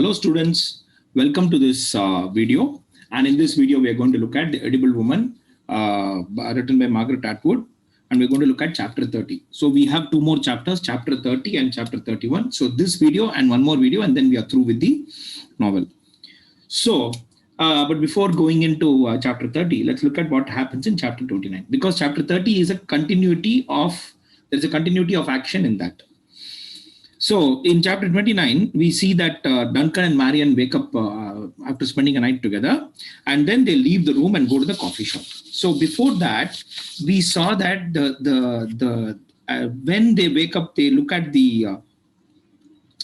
Hello students, welcome to this video. And in this video, we are going to look at The Edible Woman, written by Margaret Atwood. And we're going to look at chapter 30. So we have two more chapters, chapter 30 and chapter 31. So this video and one more video, and then we are through with the novel. So, but before going into chapter 30, let's look at what happens in chapter 29. Because chapter 30 is a continuity of, there's a continuity of action in that. So in chapter 29, we see that Duncan and Marian wake up after spending a night together, and then they leave the room and go to the coffee shop. So before that, we saw that when they wake up, they look at the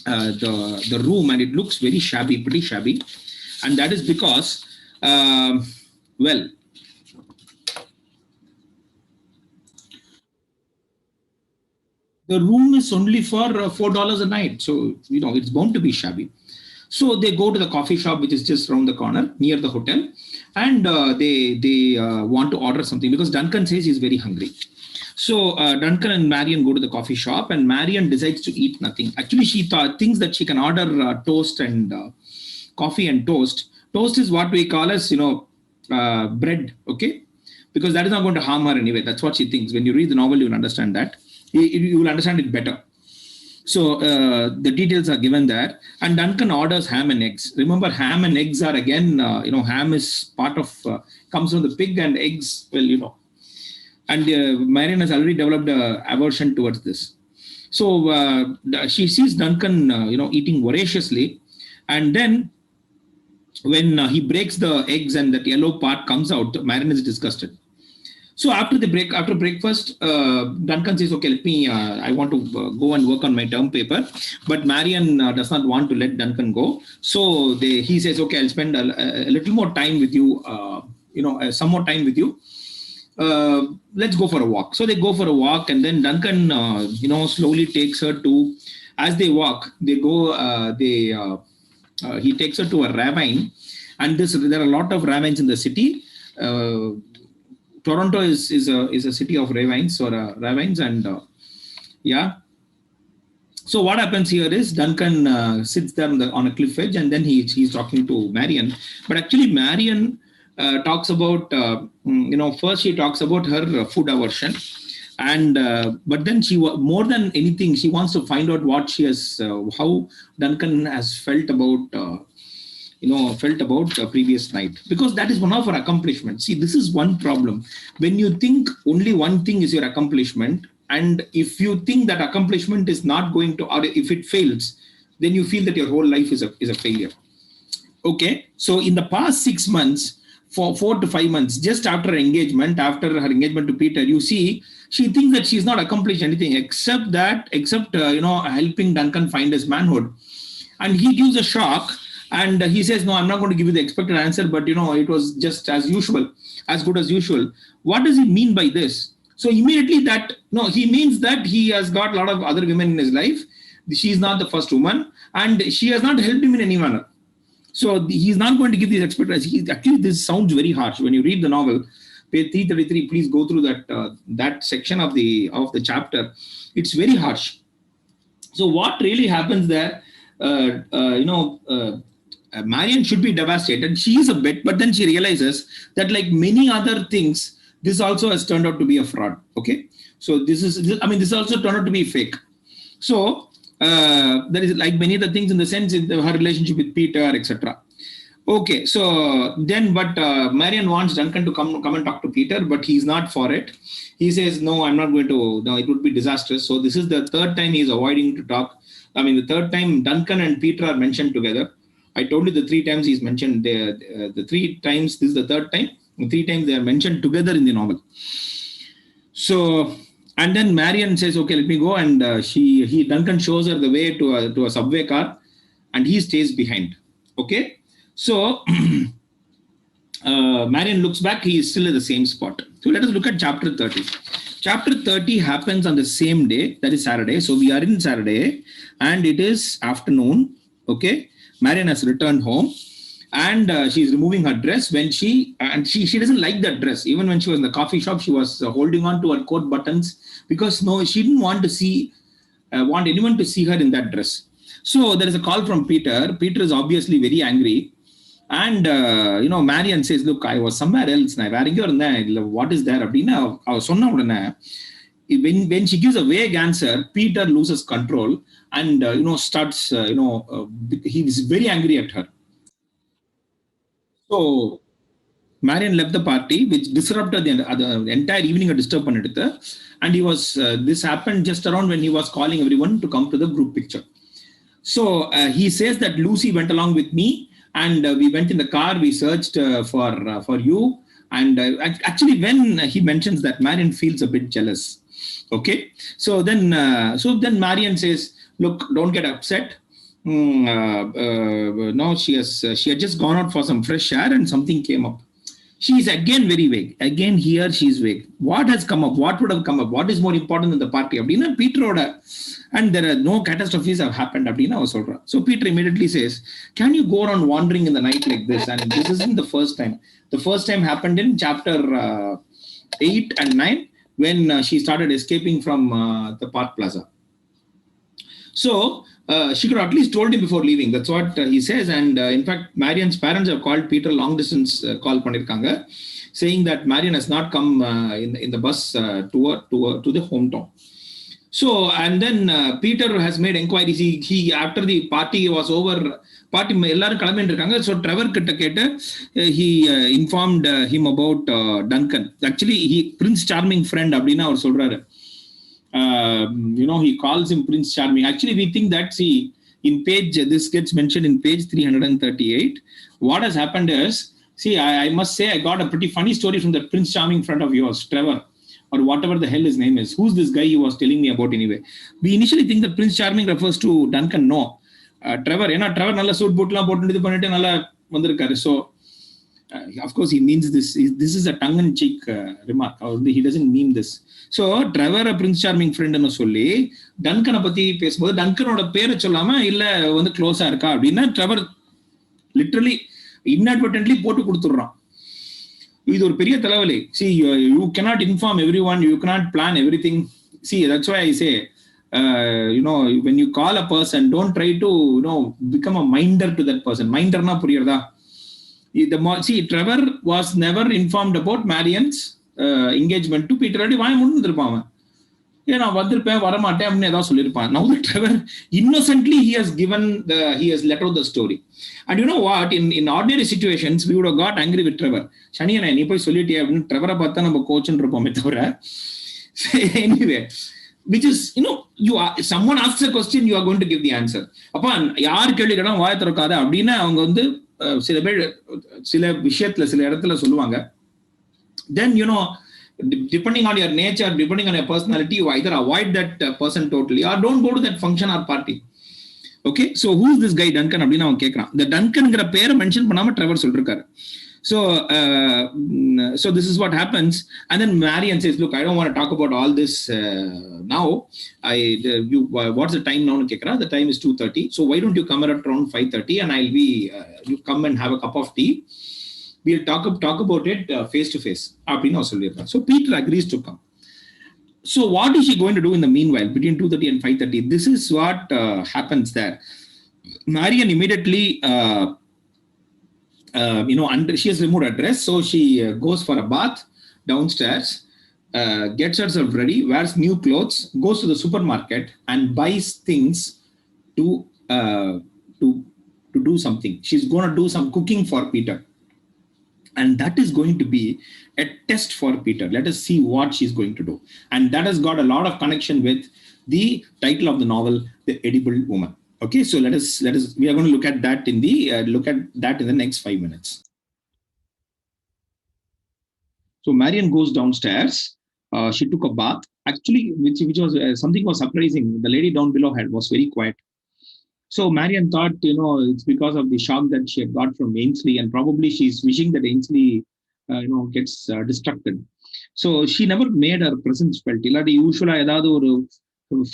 room, and it looks very shabby, pretty shabby, and that is because, well, the room is only for $4 a night. So, it's bound to be shabby. So they go to the coffee shop, which is just around the corner near the hotel. And they want to order something because Duncan says he's very hungry. So Duncan and Marian go to the coffee shop, and Marian decides to eat nothing. Actually, she thinks that she can order toast and coffee and toast. Toast is what we call as, bread, okay? Because that is not going to harm her anyway. That's what she thinks. When you read the novel, you'll understand that. You will understand it better. So the details are given there. And Duncan orders ham and eggs. Remember, ham and eggs are again, ham is part of, comes from the pig, and eggs, well, And Marian has already developed an aversion towards this. So she sees Duncan, eating voraciously. And then when he breaks the eggs and that yellow part comes out, Marian is disgusted. So after breakfast, Duncan says, okay, I want to go and work on my term paper. But Marian does not want to let Duncan go. So he says, okay, I'll spend a little more time with you, some more time with you. Let's go for a walk. So they go for a walk, and then Duncan, slowly takes her to, as they walk, he takes her to a ravine. And there are a lot of ravines in the city. Toronto is a city of ravines and yeah. So what happens here is Duncan sits there on a cliff edge, and then he's talking to Marian. But actually, Marian talks about first she talks about her food aversion, and but then she, more than anything, she wants to find out what she has, how Duncan has felt about. The previous night, because that is one of her accomplishments. See, this is one problem. When you think only one thing is your accomplishment, and if you think that accomplishment is not going to, or if it fails, then you feel that your whole life is a failure. Okay, so in the past 6 months, for 4 to 5 months, just after her engagement to Peter, you see, she thinks that she's not accomplished anything except helping Duncan find his manhood. And he gives a shock. And he says, no, I'm not going to give you the expected answer, but, it was just as usual, as good as usual. What does he mean by this? So immediately he means that he has got a lot of other women in his life. She is not the first woman, and she has not helped him in any manner. So he's not going to give these expectations. Actually, this sounds very harsh. When you read the novel, page 333, please go through that section of the chapter. It's very harsh. So what really happens there, Marian should be devastated. She is a bit, but then she realizes that, like many other things, this also has turned out to be a fraud. Okay, so this also turned out to be fake. So there is, like many other things, in the sense in her relationship with Peter, etc. Okay, so then, but Marian wants Duncan to come and talk to Peter, but he's not for it. He says, no, I'm not going to. No, it would be disastrous. So this is the third time he's avoiding to talk. The third time Duncan and Peter are mentioned together. I told you the 3 times he's mentioned, the 3 times, this is the third time. The 3 times they are mentioned together in the novel. So, and then Marian says, okay, let me go. And Duncan shows her the way to a subway car, and he stays behind. Okay. So Marian looks back, he is still at the same spot. So let us look at chapter 30. Chapter 30 happens on the same day, that is Saturday. So we are in Saturday, and it is afternoon. Okay. Marian has returned home, and she's removing her dress when she doesn't like that dress. Even when she was in the coffee shop, she was holding on to her coat buttons because she didn't want anyone to see her in that dress. So there is a call from Peter. Peter is obviously very angry. And, Marian says, look, I was somewhere else. What is there? When she gives a vague answer, Peter loses control and, starts, he was very angry at her. So Marian left the party, which disrupted the entire evening. And he was, this happened just around when he was calling everyone to come to the group picture. So he says that Lucy went along with me, and we went in the car. We searched for you. And actually, when he mentions that, Marian feels a bit jealous. Okay, so then Marian says, "Look, don't get upset. No, she had just gone out for some fresh air, and something came up." She is again very vague. Again, here she is vague. What has come up? What would have come up? What is more important than the party? Abdina Peter, and there are no catastrophes have happened. Abdina Solra. So Peter immediately says, "Can you go around wandering in the night like this?" And this isn't the first time. The first time happened in chapter 8 and 9 when she started escaping from the Park Plaza. So she could at least told him before leaving. That's what he says. And in fact, Marian's parents have called Peter long distance call panirkanga, saying that Marian has not come in the bus to the hometown. So, and then Peter has made inquiries. He after the party was over, party ellarum kalamindirukanga. So Trevor kitta ketta he informed him about Duncan. Actually, Prince Charming friend abdina avar solraru. He calls him Prince Charming. Actually, we think that, this gets mentioned in page 338. What has happened is, I must say, I got a pretty funny story from the Prince Charming friend of yours, Trevor, or whatever the hell his name is. Who's this guy he was telling me about anyway? We initially think that Prince Charming refers to Duncan. No. Trevor, Trevor nalla suit boot la potu idu pannite nalla vandirukkaru. So, of course, he means this. This is a tongue-in-cheek remark. He doesn't mean this. So, Trevor, a Prince Charming friend, சொல்லி டன்கனை பத்தி பேசும்போது டன்கனோட பேரை சொல்லாம இல்ல வந்து க்ளோஸா இருக்கா அப்படின்னா ட்ரெவர் லிட்டரலி inadvertently போட்டு கொடுத்துடுறான். இது ஒரு பெரிய தலைவலி. You cannot inform everyone. You cannot plan everything. That's why I say, when you call a person, don't try to, become a minder to that person. Minder na புரியுறதா? Trevor was never informed about Marian's engagement to Peter. வாய முடிஞ்சிருப்பான். நான் வந்திருப்பேன் வரமாட்டேன் அப்படின்னு ஏதாவது சொல்லியிருப்பான். Now the Trevor innocently he has let out the story. And you know what, in ordinary situations we would have got angry with Trevor. சனியனை நீ போய் சொல்லிட்டியே அப்படின்னு ட்ரெவரை பார்த்தா நம்ம கோச்சுன்னு இருப்போமே தவிர. Anyway, which is, someone asks a question, you are going to give the answer. அப்பா யார் கேள்வி கேட்டா வாய திறக்காத அப்படின்னு அவங்க வந்து சில பேர் சில விஷயத்துல சில இடத்துல சொல்லுவாங்க. Then, depending on your nature, depending on your personality, you either avoid that person totally or don't go to that function or party. Okay, so who's this guy Duncan அப்படினு அவன் கேக்குறான். The Duncanங்கற பேரை மென்ஷன் பண்ணாம Trevor சொல்லிருக்காரு. So this is what happens, and then Marian says, look, I don't want to talk about all this now. What's the time now? The time is 2:30. So why don't you come around 5:30 and I'll be you come and have a cup of tea. We'll talk about it face to face. So Peter agrees to come. So what is she going to do in the meanwhile between 2:30 and 5:30? This is what happens there. Marian immediately she has removed her dress, so she goes for a bath downstairs, gets herself ready, wears new clothes, goes to the supermarket and buys things to do something. She's going to do some cooking for Peter, and that is going to be a test for Peter. Let us see what she's going to do, and that has got a lot of connection with the title of the novel, The Edible Woman. Okay, so let us. We are going to look at that in the next 5 minutes. So Marian goes downstairs. She took a bath. Actually, which was something was surprising. The lady down below was very quiet. So Marian thought, it's because of the shock that she had got from Ainsley, and probably she's wishing that Ainsley, gets distracted. So she never made her presence felt. Illadi usually edavadhu oru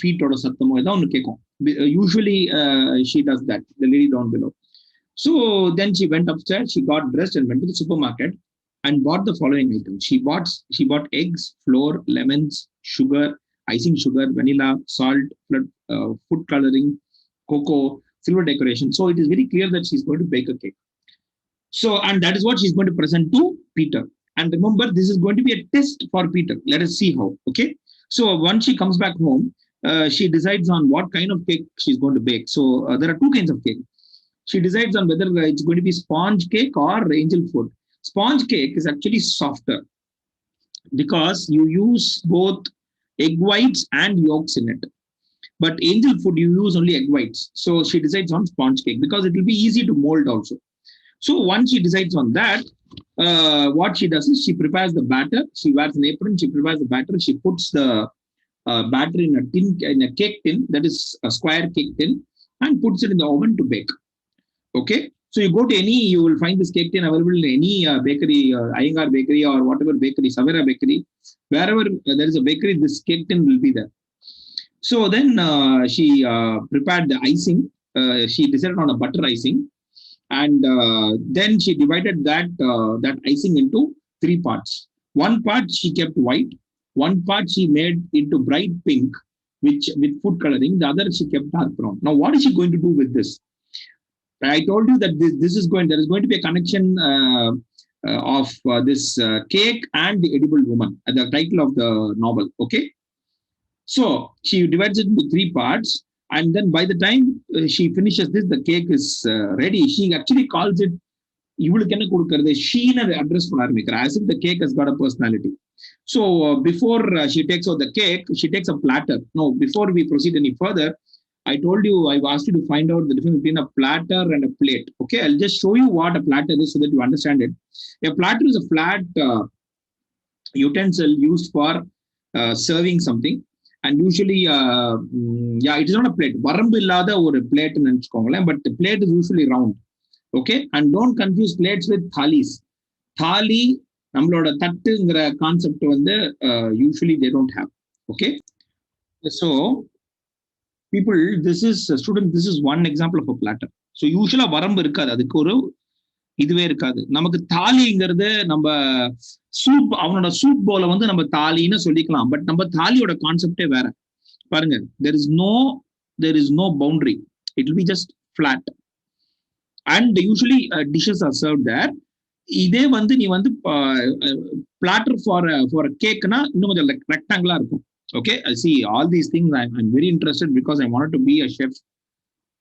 feet oda sattamo edha onu kekum. Usually she does that, the lady down below. So then she went upstairs, she got dressed and went to the supermarket and bought the following items. She bought eggs, flour, lemons, sugar, icing sugar, vanilla, salt, food coloring, cocoa, silver decoration. So it is very clear that she's going to bake a cake. So, and that is what she's going to present to Peter. And remember, this is going to be a test for Peter. Let us see how. Okay. So once she comes back home, she decides on what kind of cake she's going to bake. So there are two kinds of cake. She decides on whether it's going to be sponge cake or angel food. Sponge cake is actually softer because you use both egg whites and yolks in it. But angel food, you use only egg whites. So she decides on sponge cake because it will be easy to mold also. So once she decides on that, what she does is she prepares the batter. She wears an apron. She prepares the batter. She puts the batter in a tin, in a cake tin, that is a square cake tin, and puts it in the oven to bake. Okay. So you go to any, you will find this cake tin available in any bakery, Iyengar bakery or whatever bakery, Savera bakery, wherever there is a bakery, this cake tin will be there. So then she prepared the icing. She decided on a butter icing. And then she divided that icing into three parts. One part she kept white, one part she made into bright pink, which with food coloring. The other she kept dark brown. Now, what is she going to do with this? I told you that there is going to be a connection of this cake and the edible woman, the title of the novel. Okay, so she divides it into three parts. And then by the time she finishes this, the cake is ready. She actually calls it, இவளுக்கு என்ன கொடுக்கறது, ஷீன்னு address பண்ண ஆரம்பிக்கிறா, as if the cake has got a personality. So before she takes out the cake, she takes a platter. No, before we proceed any further, I told you, I've asked you to find out the difference between a platter and a plate. Okay, I'll just show you what a platter is so that you understand it. A platter is a flat utensil used for serving something. And usually, it is not a plate. வரம்பு இல்லாத ஒரு பிளேட்னு நினைச்சுக்கோங்களேன். But the plate is usually round. Okay, and don't confuse plates with thalis. Thali, நம்மளோட தட்டுங்கிற concept வந்து usually they don't have. Okay, so people, this is one example of a platter. So usually வரம்பு இருக்காது, அதுக்கு ஒரு இதுவே இருக்காது. நமக்கு தாலிங்கிறது நம்ம சூப், அவனோட சூப் போல வந்து நம்ம தாலின்னு சொல்லிக்கலாம். பட் நம்ம தாலியோட கான்செப்டே வேற. பாருங்க, there is no boundary. It will be just flat. And usually dishes are served there. இதே வந்து நீ வந்து platter for a cakeனா இன்னும் கொஞ்சம் ரெக்டாங்குலா இருக்கும். Okay, I see all these things. I'm very interested because I wanted to be a chef.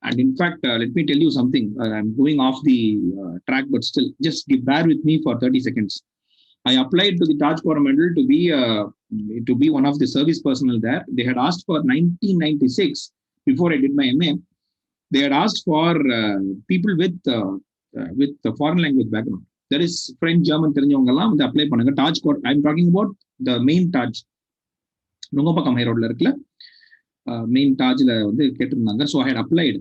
And in fact, let me tell you something. I'm going off the track, but still, just bear with me for 30 seconds. I applied to the Taj Coromandel to be one of the service personnel there. They had asked for 1996, before I did my MA. They had asked for people with the foreign language background. There is French, German, தெரிஞ்சவங்கலாம் வந்து apply பண்ணுங்க. Taj Cor, I'm talking about the main Taj. Nungambakkam high ரோட்ல இருக்குல்ல, main டாஜ்ல வந்து கேட்டிருந்தாங்க. So I had applied.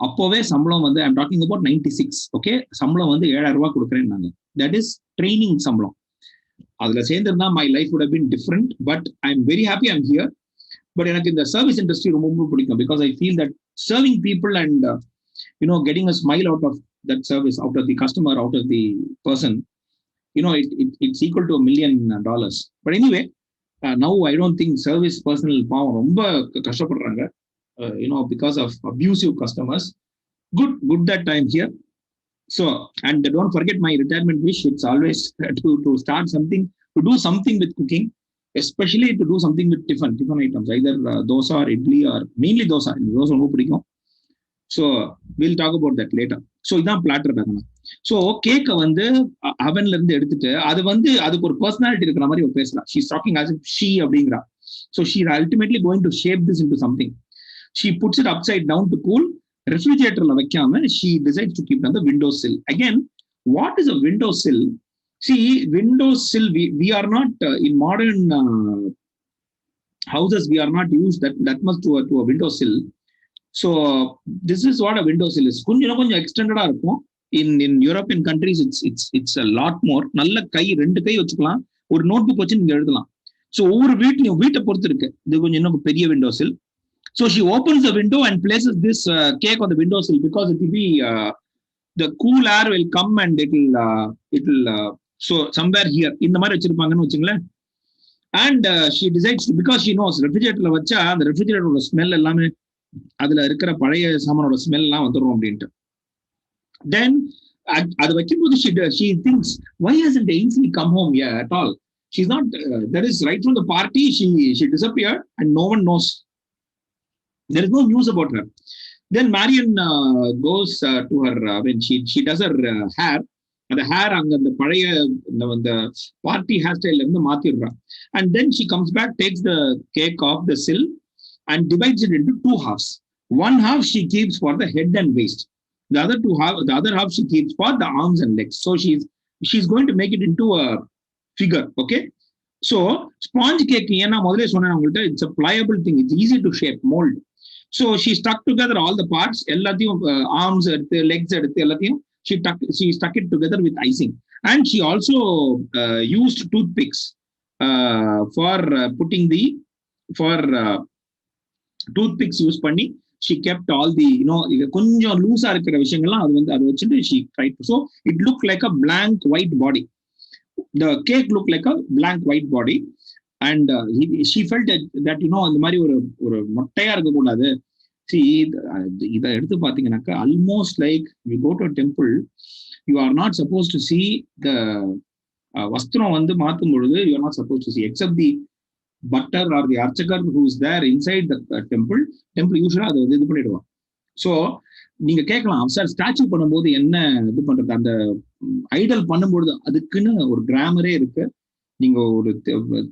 அப்போவே சம்பளம் வந்து ஐம் டாக்கிங் அபவுட் 96. ஓகே, சம்பளம் வந்து 7,000 ரூபாய் கொடுக்குறேன்னாங்க. தட் இஸ் ட்ரைனிங் சம்பளம். அதுல சேர்ந்திருந்தா my life would have been different. But I am very happy I'm here. But எனக்கு இந்த சர்வீஸ் இண்டஸ்ட்ரி ரொம்ப பிடிக்கும். Because I feel that serving people and getting a smile out of that service, out of the customer, out of the person, it's equal to $1 million. But anyway, now I don't think service personnel பாவம் ரொம்ப கஷ்டப்படுறாங்க, because of abusive customers. Good that I'm here. So, and don't forget my retirement wish. It's always to start something, to do something with cooking, especially to do something with tiffin items, either dosa or idli, or mainly dosa. Dosa ரொம்ப பிடிக்கும். So we'll talk about that later. So இதான் platter பேக்கணும். So கேக்கை வந்து அவன்ல இருந்து எடுத்துட்டு அது வந்து அதுக்கு ஒரு பர்சனாலிட்டி இருக்கிற மாதிரி ஒரு பேசலாம். She is talking as if she அப்படிங்கிறா. So she are ultimately going to shape this into something. She puts it upside down to cool. ரெஃப்ரிஜரேட்டர்ல வைக்காம she decides to keep on the window sill. Again, what is a window sill? See, window sill, we are not in modern houses, we are not used that much to a window sill. So this is what a window sill is. கொஞ்சம் எக்ஸ்டெண்டடா இருக்கும். In European countries, it's a lot more. நல்ல கை, 2 கை வச்சுக்கலாம். ஒரு note book வச்சு நீங்க எழுதலாம். So ஒவ்வொரு வீட்டை பொறுத்து இருக்கு. இது கொஞ்சம் இன்னும் பெரிய window chill. So she opens the window and places this cake on the window sill because it will be the cool air will come and it will so somewhere here இந்த மாதிரி வச்சிருப்பாங்கன்னு வச்சுங்களேன். And she decides to, because she knows ரெஃப்ரிஜரேட்டர்ல வச்சா அந்த ரெஃப்ரிஜரேட்டரோட smell எல்லாமே அதுல இருக்கிற பழைய சாமானோட smell எல்லாம் வந்துடும் அப்படின்ட்டு. Then அது வைக்கும்போது she thinks, why hasn't Ainsley come home here at all? She's not that is right from the party she disappeared and no one knows. There is no news about her. Then Marian goes to her when she does her hair. அந்த hair அங்க அந்த பழைய இந்த party hair ஸ்டைல்ல இருந்து மாத்திடுறா. And then she comes back, takes the cake off the sill and divides it into two halves. One half she keeps for the head and waist. The other half she keeps for the arms and legs. So she's going to make it into a figure. Okay. So sponge cake ஏன்னா முதலே சொன்னேன் உங்கள்கிட்ட, it's a pliable thing. It's easy to shape, mold. So she stuck together all the parts, எல்லாத்தையும் arms எடுத்து legs எடுத்து எல்லாத்தையும் she stuck it together with icing. And she also used toothpicks for putting the toothpicks use பண்ணி she kept all the கொஞ்சம் லூஸா இருக்கிற விஷயங்கள்லாம் அது வச்சுட்டு she tried to, so it looked like a blank white body. The cake looked like a blank white body. And she felt that அந்த மாதிரி ஒரு மொட்டையா இருக்க கூடாது. See, இதை எடுத்து பாத்தீங்கன்னாக்கா almost like you go to a temple, you are not supposed to see the வஸ்திரம் மாத்தும் பொழுது you are not supposed to see, except the butter or the archakar who is there inside the temple usually அது இது பண்ணிடுவான். So நீங்க கேட்கலாம், sir statue பண்ணும்போது என்ன இது பண்றது, அந்த ஐடல் பண்ணும்பொழுது அதுக்குன்னு ஒரு கிராமரே இருக்கு. நீங்க ஒரு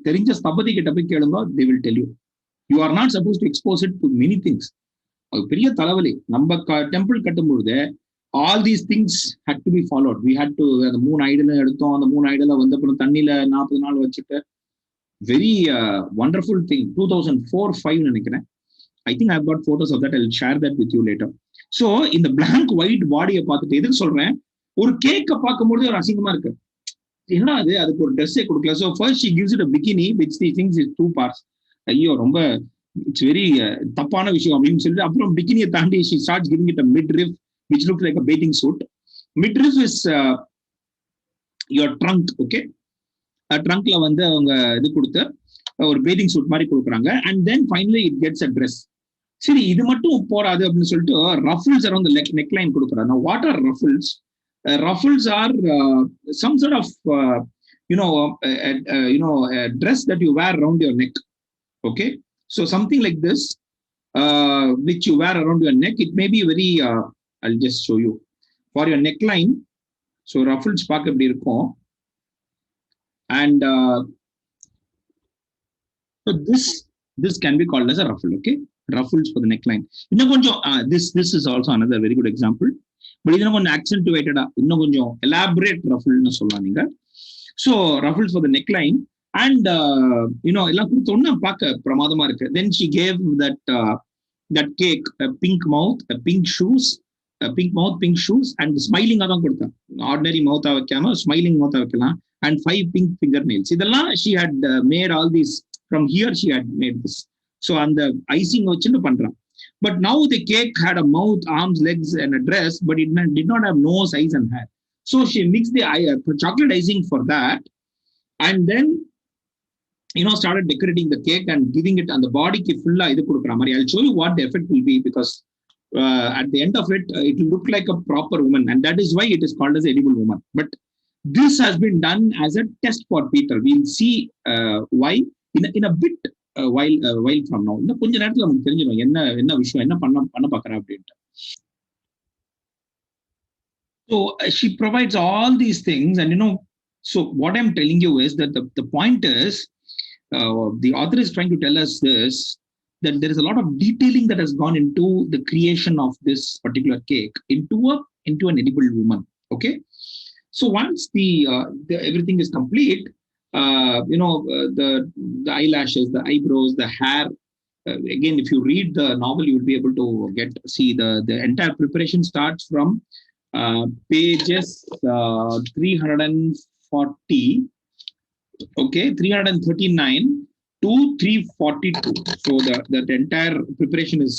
தெரிஞ்ச ஸ்தபதி கிட்ட போய் கேளுங்க, they will tell you. You are not supposed to expose it to many things. அது பெரிய தலைவலி. நம்ம temple கட்டும்பொழுது all these things had to be followed. We had to, அந்த 3 ஐடலை எடுத்தோம், அந்த 3 ஐடலை அப்புறம் தண்ணியில 40 நாள் வச்சுட்டு, very wonderful thing. 2004-5 நினைக்கிறேன். I think I've got photos of that. I'll share that with you later. So இந்த blank white பாடியை பார்த்துட்டு எதுக்கு சொல்றேன், ஒரு கேக்கை பார்க்கும்போது ஒரு அசிங்கமா இருக்கு. ஏன்னா அதுக்கு ஒரு ட்ரெஸ்ஸே கொடுக்கல. So first she gives it a bikini which she thinks is 2 parts. ஐயோ ரொம்ப இட்ஸ் வெரி தப்பான விஷயம் அப்படின்னு சொல்லிட்டு அப்புறம் பிகினியை தாண்டி she starts giving it a midriff which looks like a bathing suit. Midriff is your trunk. Okay, ட்ரங்க்ல அவங்க இது கொடுத்து ஒரு பேதிங் சூட் மாதிரி கொடுக்குறாங்க. And then finally it gets a dress. சரி, இது மட்டும் போராது அப்படின்னு சொல்லிட்டு ruffles around the neck line கொடுக்குறாங்க. What are ruffles? Ruffles are some sort of a dress that you wear around your neck. Okay, so something like this which you wear around your neck. It may be very I'll just show you for your neckline. So ruffles பார்க்க எப்படி இருக்கும். And so this can be called as a ruffle. Okay, ruffles for the neckline. இன்னும் கொஞ்சம் this is also another very good example. But இது கொஞ்சம் ஆக்சென்டுவேட்டடா இன்னும் கொஞ்சம் எலாபரேட் ரஃபிள்னு சொல்லலாம் நீங்க. So ruffles for the neck line and எல்லாம் கொடுத்தோன்னா பார்க்க பிரமாதமா இருக்கு. Then she gave that cake pink mouth, pink shoes, pink shoes and ஸ்மைலிங்காக தான் கொடுத்தேன். ஆர்டினரி மவுத்தா வைக்காம ஸ்மைலிங் மவுத்தா வைக்கலாம். And 5 pink fingernails. இதெல்லாம் she had made all these from here. She had made this. So அந்த ஐசிங் வச்சுட்டு பண்றான். But now the cake had a mouth, arms, legs, and a dress, but it did not have nose, eyes, and hair. So she mixed the chocolate icing for that, and then started decorating the cake and giving it on the body ki full idu kudukra mari. I'll show you what the effect will be, because at the end of it, it will look like a proper woman, and that is why it is called as edible woman. But this has been done as a test for Peter. We'll see why in a bit. While from now, இன்னும் கொஞ்ச நேரத்துல நமக்கு தெரிஞ்சிடும் என்ன விஷயம், என்ன பண்ண பாக்குறேன் அப்படின்ட்டு. So she provides all these things, and so what I'm telling you is that the point is, the author is trying to tell us this, that there is a lot of detailing that has gone into the creation of this particular cake into an edible woman. Okay, so once the everything is complete, the eyelashes, the eyebrows, the hair. Again, if you read the novel, you will be able to see the entire preparation starts from pages 340, okay, 339 to 342. So the entire preparation is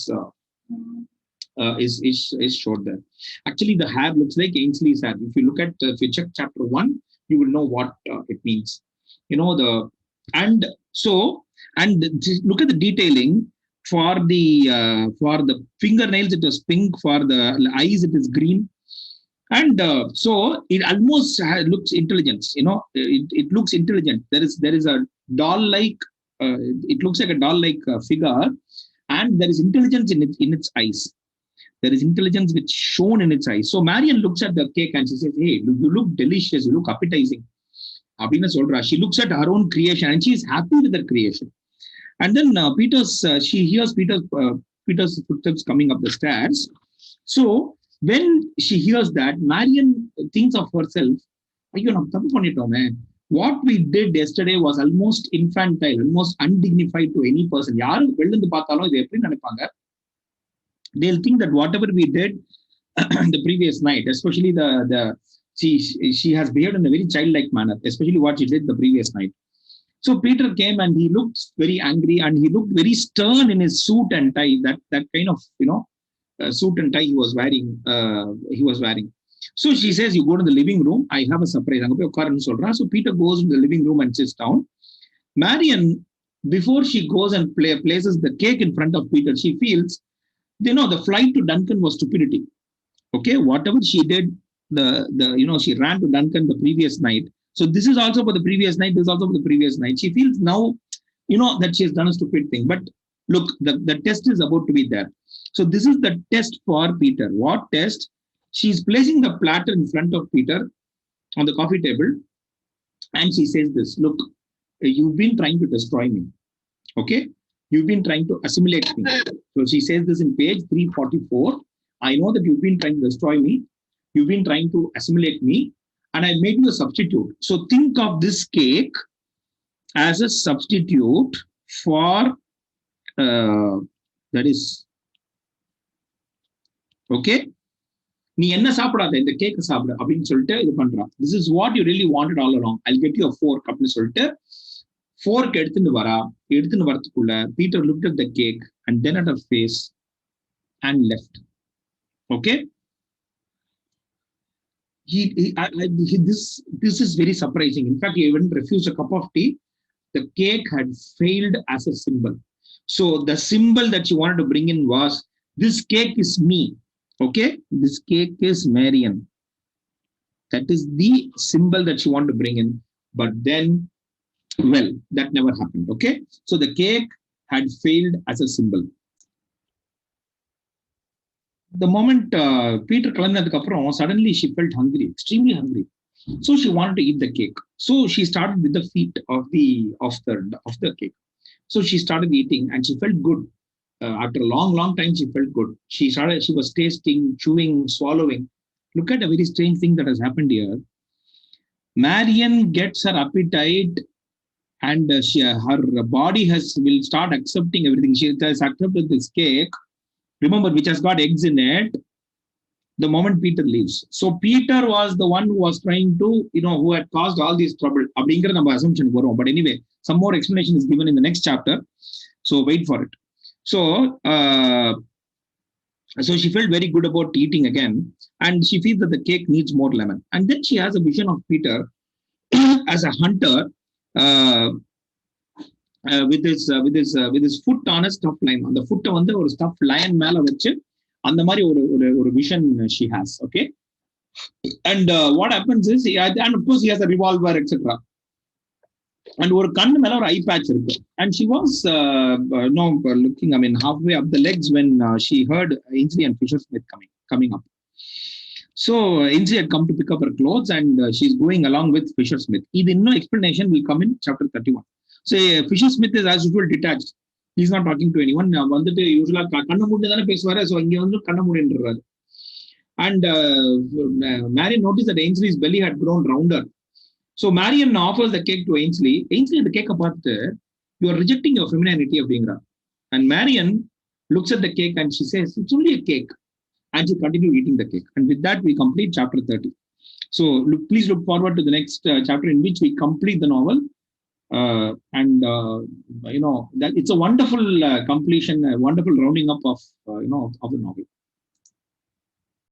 showed there. Actually, the hair looks like Ainsley's hair. If you check chapter 1, you will know what it means. And look at the detailing. For the fingernails, it was pink. For the eyes, it is green. And so it almost looks intelligent. It looks intelligent. There is a doll-like. It looks like a doll-like figure, and there is intelligence in its eyes. There is intelligence which shown in its eyes. So Marian looks at the cake and she says, "Hey, you look delicious. You look appetizing." She looks at her own creation and she is happy with her creation. And then she hears Peter's footsteps coming up the stairs. So when she hears that, Marian thinks of herself, what we did yesterday was almost infantile, almost undignified to any person. They'll think that whatever we did the previous night, especially she has behaved in a very childlike manner, especially what she did the previous night. So Peter came and he looked very angry and he looked very stern in his suit and tie. That kind of suit and tie he was wearing. So she says, "You go to the living room. I have a surprise." So Peter goes to the living room and sits down. Marian, before she goes and places the cake in front of Peter, she feels, the flight to Duncan was stupidity. Okay, whatever she did, she ran to Duncan the previous night. So this is also for the previous night. This is also for the previous night. She feels now, that she has done a stupid thing. But look, the test is about to be there. So this is the test for Peter. What test? She's placing the platter in front of Peter on the coffee table. And she says this, "Look, you've been trying to destroy me. Okay? You've been trying to assimilate me." So she says this in page 344. "I know that you've been trying to destroy me. You've been trying to assimilate me. And I made you a substitute. So think of this cake as a substitute for that is okay. நீ என்ன சாப்பிடாத, இந்த cake சாப்பிடு அப்படின்னு சொல்லிட்டு இது பண்றான். This is what you really wanted all along. I'll get you a fork அப்படின்னு சொல்லிட்டு fork எடுத்துன்னு வரதுக்குள்ள Peter looked at the cake and then at her face and left. Okay. This is very surprising. In fact, he even refused a cup of tea. The cake had failed as a symbol. So the symbol that she wanted to bring in was, this cake is me. Okay, this cake is Marian. That is the symbol that she wanted to bring in. But then, well, that never happened. Okay, so the cake had failed as a symbol. The moment Peter கிளம்பினதுக்கு அப்புறம், suddenly she felt hungry, extremely hungry. So she wanted to eat the cake. So she started with the feet of the cake. So she started eating and she felt good. After a long time, she felt good. She was tasting, chewing, swallowing. Look at a very strange thing that has happened here. Marian gets her appetite and her body will start accepting everything. She has accepted this cake, remember, which has got eggs in it, the moment Peter leaves. So Peter was the one who was trying to, who had caused all this trouble. Assumption. But anyway, some more explanation is given in the next chapter. So wait for it. So she felt very good about eating again. And she feels that the cake needs more lemon. And then she has a vision of Peter as a hunter, with his foot on a stuffed lion. On the foot வந்து ஒரு stuffed lion மேல வச்சு அந்த மாதிரி ஒரு vision she has. Okay, and what happens is, and of course he has a revolver, etc. And ஒரு கண்ணு மேல ஒரு eye patch இருக்கு. And she was looking, halfway up the legs when she heard Ainsley and Fisher Smith coming up. So Ainsley had come to pick up her clothes and she's going along with Fisher Smith. This no explanation will come in chapter 31. So Fisher Smith is as usual detached. He's not talking to anyone. வந்துட்டு யூசுவலா கண்ண மூடி தானே பேசுவாரு. So இங்க வந்து கண்ண மூடின்றாரு. And Marian noticed that Ainsley's belly had grown rounder. So Marian offers the cake to Ainsley. Ainsley the cake பார்த்து, "You are rejecting your femininity," அப்படிங்கிறா. And Marian looks at the cake and she says, "It's only a cake." And she continued eating the cake. And with that, we complete chapter 30. So please look forward to the next chapter in which we complete the novel. That it's a wonderful completion, a wonderful rounding up of the novel.